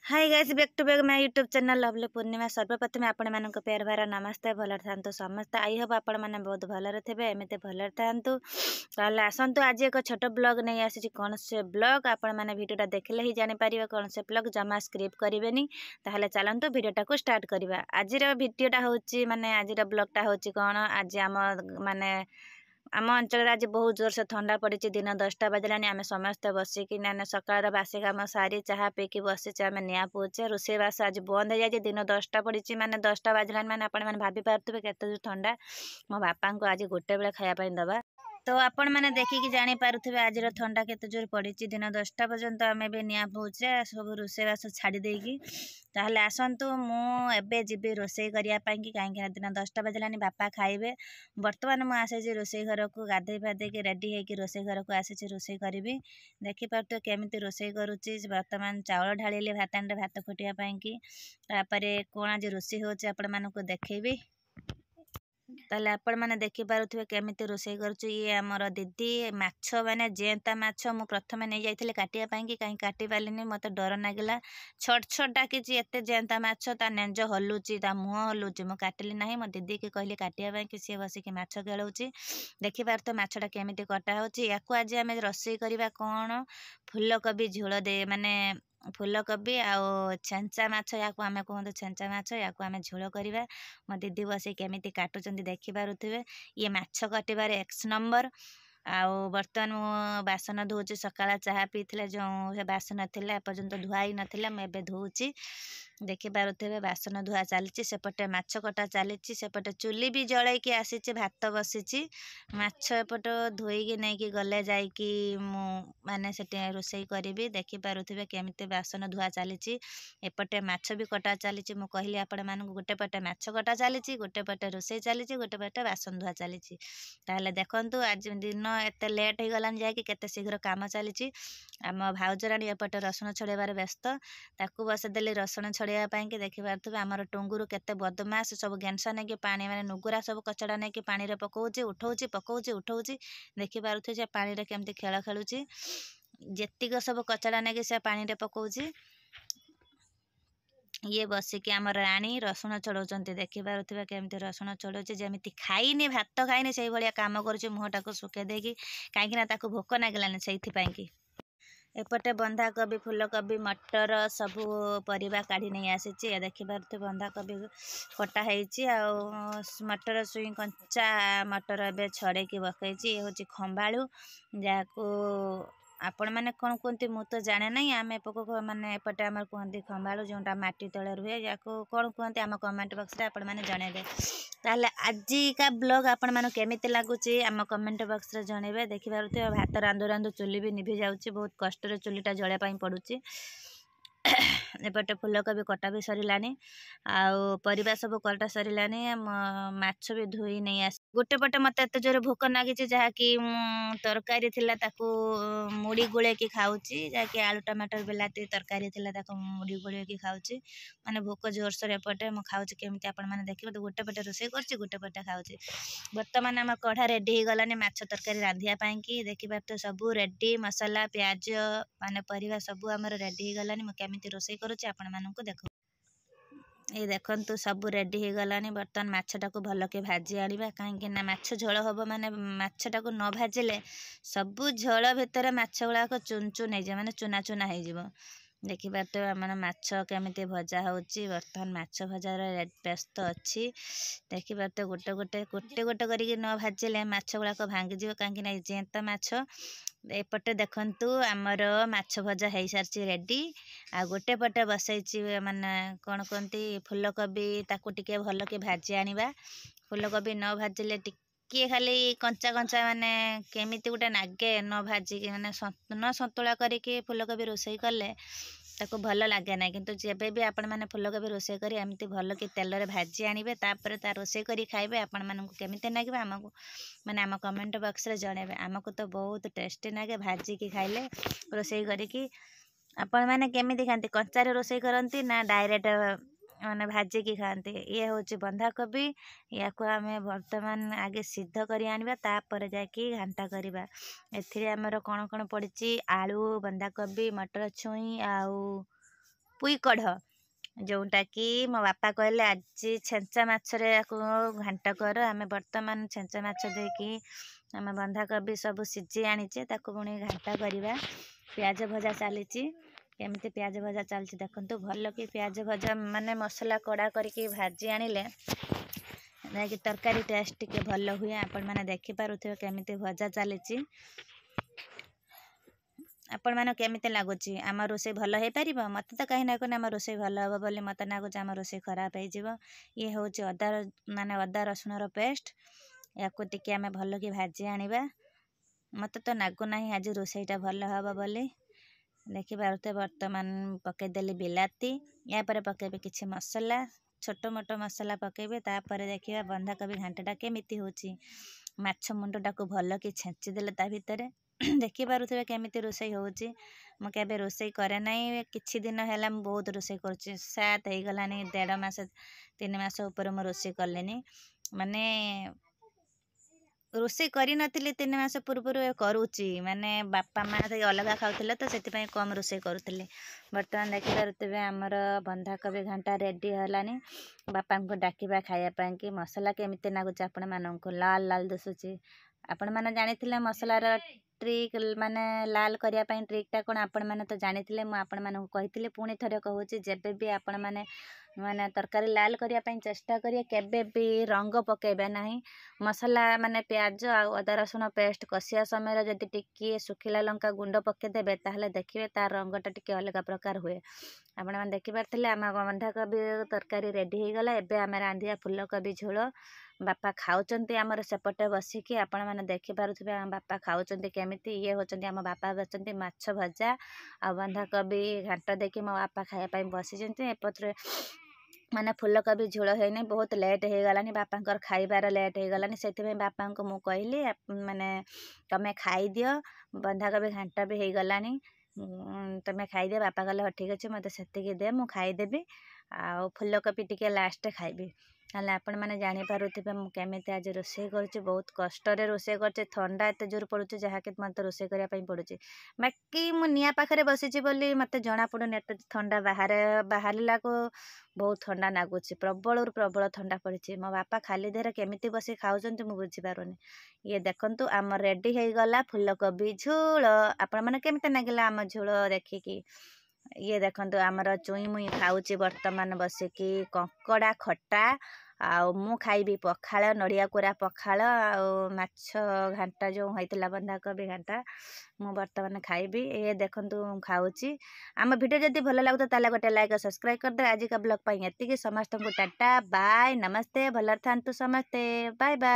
Hi guys back to back my YouTube channel lovely Purnima. सर्वप्रथम आपण मानक प्यार भार नमस्ते। भल था समस्त आई होप आपण मैंने बहुत भलरे थे एमती भलरे था। ताले आसतु आज एक छोट ब्लॉग नहीं आसी कौन से ब्लॉग आपण मैंने वीडियोटा देखले ही जानीपर कौन से ब्लॉग जमा स्क्रिप्ट करेनि। ताहले चलतु वीडियोटा को स्टार्ट करवा। आज वीडियोटा हूँ माने आज ब्लॉगटा हूँ कौन आज आम माने आम अंचल आज बहुत जोर से ठंडा पड़ी। दिन 10टा बजला आम समस्ते बसिकी ना सकाल बासी कम सारी चाह पीकी बसीचे आम निआ पोचे। रोषेईबास आज बंद हो जाए। दिन 10टा पड़ी माने 10टा बजला मैंने आपने भाभी पारे केते ठंडा। मो बापा को आज गोटे बेले खायापाई दबा तो आपण मैंने देखिकी जानी पारुथिबे आज ठंडा केते जोर पड़ी। दिन 10टा पर्यंत आम भी निआ पोचे सब रोषेईबास छाड़ी देकी। ताहले आसतु मु एबे जीवी रोषेई करिया पाई कि कहीं दिन 10टा बजलानी बापा खाइबे। बर्तमान मु आसी रोषेई घर को गाधे फाधे रेडी होगी रोषेई घर को आसी रोषेई करी। देखिपे केमी रोषेई करुच्ची। बर्तमान चाउल ढाली भात हांडे भात फुटिया कि कौन आज रोषेई होची आपण मानकु देखैबी। ताले आपण मैंने देखिपे केमी रोषेई करुच्ची। ये आमर दीदी माछ मैंने जेंता माछ मु प्रथम नहीं जाइए काटिया कि कहीं काटी पारिनी मत डर लगिला। छट छट डाकी एत जेंता माछ ता नेंज हलुची ता मुह हलुची मु काटिली ना। मो दीदी की कहली काटिया कि सी बसिक माछ खेलुची। देखिपार तो माछटा केमी कटा होची। या आज आम रोषेई करवा कौन फूलकोबी झोल दे माने फूलकोबी आउ छेंचा माछ या आम कहते छेंचा माछ या आम झोल करवा। मो दीदी बस केमी काटुचंती देखिपे। ये माछ काटिबार एक्स नंबर। आउ बर्तमान मु बासन धोची। सकाळ चाह पीते जो बासन थिला एपर्यंत धुआई नाला मुझे धोची। देखिपे बासन धुआ चली सेपटे माछ कटा चली सेपटे चुली भी जलैकी आसी भात बसी माछ एपट धोईकी नहीं गले जाइकी माने से रोषेई करी। देखिपे केमी बासन धुआ चली एपटे माछ भी कटा चली। मु कहली आपण मानक गोटे पटे माछ कटा चली गोटे पटे रोषेई चली गोटे पटे बासन धुआ चली। ताहले देखंतु आज दिन एत लेट हो गलान जाकि केते शीघ्र काम चली। आम भाउजराणी एपटे रसुण छड़ेबार व्यस्त ताकू बसदेली रसुण छड़ाइया कि देखिपे आमर टुंगुरु केते बदमाश सब गेंस नहीं पानी माने नुगुरा सब कचड़ा नहीं पानी रे पकाउची उठाउची पकाउची उठाउची। देखिपे पानी रे केमती खेल खेलुची जेतिक सब कचड़ा नहीं से पानी रे पकाउची। ये बसिकी आम राणी रसुण छड़ाउंट देखिपे केमती रसुण छड़ाऊँ जमी खाइनी भात खाइनी से भाया कम कर मुहटा को सुखे देकी कहीं भोक नागिलानी से। एपटे बंधाकोबी फूलकोबी मटर सबू परिबा काढ़ी नहीं आसी। देखिपे बंधाकोबी कटा है मटर सुई कंचा मटर एवं छड़ेकी पकई। ये हूँ खंबाळू जहाँ आपण मैंने कौन कहते मु तो जाने ना। आम माने एपटे आम कहते खंबाळू जोटा माटी तले रुए या कौन कहते आम कमेंट बॉक्स रे आपण मैंने जनइबे। ताहले आजिका ब्लॉग आपण मानू केमिति लागुची आम कमेंट बॉक्स रे जनइबे। देखिपे भात रांधु रांधु चुली भी निभि जाउची बहुत कष्ट रे चुलीटा जलिया पाई पड़ुची। एपटे फूलकोबी कटा भी सरिलानी आउ परिबा सब कटा सरिलानी। माछ भी धोई नहीं आस गोटे पटे मत एत जोर भोक नागी जहाँकि तरकारी थिला ताकू मुड़ी गोले की खाऊची जहाँकि आलू टमाटर बिलाती तरकारी थिला ताकू मुड़ी गोले की खाऊची माने भोक जोरसोर एपटे मु खाऊची केमती आपण माने देखिबे। तो गोटे पटे रोषेई करची गोटे पटे खाऊची। बर्तमान आम कढ़ा रेडी हो गलानी माछ तरकारी रांधिया पाई कि देखिबे। तो सबू रेडी मसला प्याज माने परिबा सबू आमर रेडी हो गलानी। मु केमिति रोषेई करूची आपण मानकु देखो। ये देखंतु सबू रेडी हो गलानी। बर्तमान माछटा को भल के भाजी आनिबा कहीं ना माछ झोल हम माने माछटा को न भाजिले सबू झोल भितर माछ गुड़ाक चुन चुन हो माने चुना चुना हो। देखिपे आम माछ केमिति भजा होची। बर्तमान माछ भजार व्यस्त अच्छी। देखिपे गोटे गोटे गोटे गोटे करके न भाजिले माछ गुड़ाक भांगी कहीं जेंता माछ। एपटे देखंतु आमर माछ भजा हो सारी रेडी। आ गोटे पटे बसई माने कौन कहती फूलकोबी ताकू टिके भल के भाजी आनिबा। फूलकोबी न भाजिले टिके खाली कंचा कंचा माने केमिति गोटे नागे न भाजिकी माने न सतुला करके फूलकोबी रोषेई कले ताको भल लगे ना। किंतु जेबे भी आपण माने फूलकोबी रोषेई करी एमती भल के तेल रे भाजी आनिबे तापर ता रोषेई करी खाइबे आपण मानकु केमिति नागिबे आमको माने आम कमेंट बॉक्स रे जणेबे। आमको तो बहुत टेस्टी नागे भाजी की खाइले रोषेई करी। आपण माने केमिति खांती कंचा रे रोषेई करंती ना डायरेक्ट माने भाजी की खाती। ये हूँ बंधाकोबी या आम बर्तमान आगे सिद्ध करी आनिबा तापर जाकि घांटा करवा। एथिरे आमर कौन कौन पड़ी आलू बंधाकोबी मटर छुई आउ पुई कढ़ जोटा कि मो बापा कहले आज छेंचा माछरे घांट कर आम बर्तमान छेंचा माछ देकी आम बंधाकोबी सब सीझी आनीचे ताकू पुणी घांटा करवा प्याज भजा चली केमती प्याज भजा चलती देखो भल कि प्याज भजा माने मसला कड़ा करके भाजी आनिले कि तरकारी टेस्ट टिके भल हुए आपण मैंने देखिपे केमी भजा चली आपण मान केमिति लगुच आम रोसे भल हो पार मत तो कहीं ना आम रोसे भल हम बोली मत लगुच आम रोसे खराब हो ये हूँ अदा माने अदा रसुण पेस्ट या आम भल कि भाजी आनिबा मत तो लगुना आज रोसईटा भल हम बोली देखी पारे बर्तमान पकईदेली बिलाती या पकेबे किछि मसला छोट मोट मसला पकेबे तापर देखिए बंधाकोबी घांटा केमिति होची माछ मुंडटा को भल कि छेंची देले ता भितर देखी पारे केमिति रोसई होची मु केबे रोसई करे नाई किछि दिन हैला मु बहुत रोसई करछि सात हो गलानी 1.5 मास 3 मास ऊपर मु रोसई करलेनी माने रोसई करी नथिली 3 मास पूर्व करूची माने बापा माँ अलग खाऊले तो से कम रोसई करुले बर्तमान देखिपे आमर बंधाकोबी घांटा रेडी हलानी बापा को डाकिबा खाया कि मसला केमिति नागुच आपण मानक लाल लाल दिशुची आपण मैंने जानी मसलार ट्रिक माने लाल करने ट्रिकटा कौन आपण मैंने तो जानी आपण मानक कही पुणी थे कहूँ जेबे भी आपण मैंने माने तरकारी लाल करने चेष्टा करिए केबे भी रंग पकेबे नहीं मसला माने प्याज अदा रसुण पेस्ट कषिया समय जदि टिके सुखिला लंका गुंड पकेदेबे ताहले देखिए तार रंगटा टिके अलग प्रकार हुए आपण मैंने देखिपारे आम बंधाकोबी तरकारी रेडी हो गला एबे आम रांधिया फुलकोबी झोल बापा खाऊचंती आमर सेपटे बसिकी आपण मैंने देखिपारे आम बापा खाऊचंती केमिति ये होचंती आम बापा बचंती माछ भजा आ बंधाकोबी घांट देखी मो बापा खाया बसी एपत्र माने फुलकोबी झोल है बहुत लेट हो गलानी बापा खाइबार लेट हो गलानी से बापा को मु कहली माने तमे खाई दियो बंधाकोबी घांटा भी हो गलानी तमे खाई दियो बापा कहले ठीक अच्छे मत से दे मु खाईदेवी आ फुलकोबी टिके लास्ट खाइबी हेल्ले आपण मैंने जानीपारे मुझे आज रोसई कर बहुत कष्ट रोसई कर थंडा एत जोर पड़ुचे जहाँकि मत रोसई करने पड़ुचे बाकी मु निया पाखे बसीची बोली मत जना पड़ुनी एत थंडा बाहर को बहुत थंडा नागुच प्रबल प्रबल थंडा पड़ी मो बापा खाली देहरे केमिति बसी खाऊँ मुझे बुझीपारुनी ये देखंतु आम रेडी हो गला फुलकोबी झोल आपण मैंने केमिति नागिला आम झोल देखिकी ये देखंतु आमर चुई मुई खाऊची बर्तमान बसिकी कंकड़ा खटा आउ मु खाइबी पखाल नड़िया कोरा पखाल आउ माछ घांटा जो होइतिला बंधाकोबी घांटा मु बर्तमान खाइबी ये देखंतु खाऊची आम वीडियो जदि भल लागुता ताले गोटे लाइक और सब्सक्राइब कर दे आज का ब्लॉग पाई एतिकी समस्त को टाटा बाय नमस्ते भलर थांतु समस्ते बाय बाय।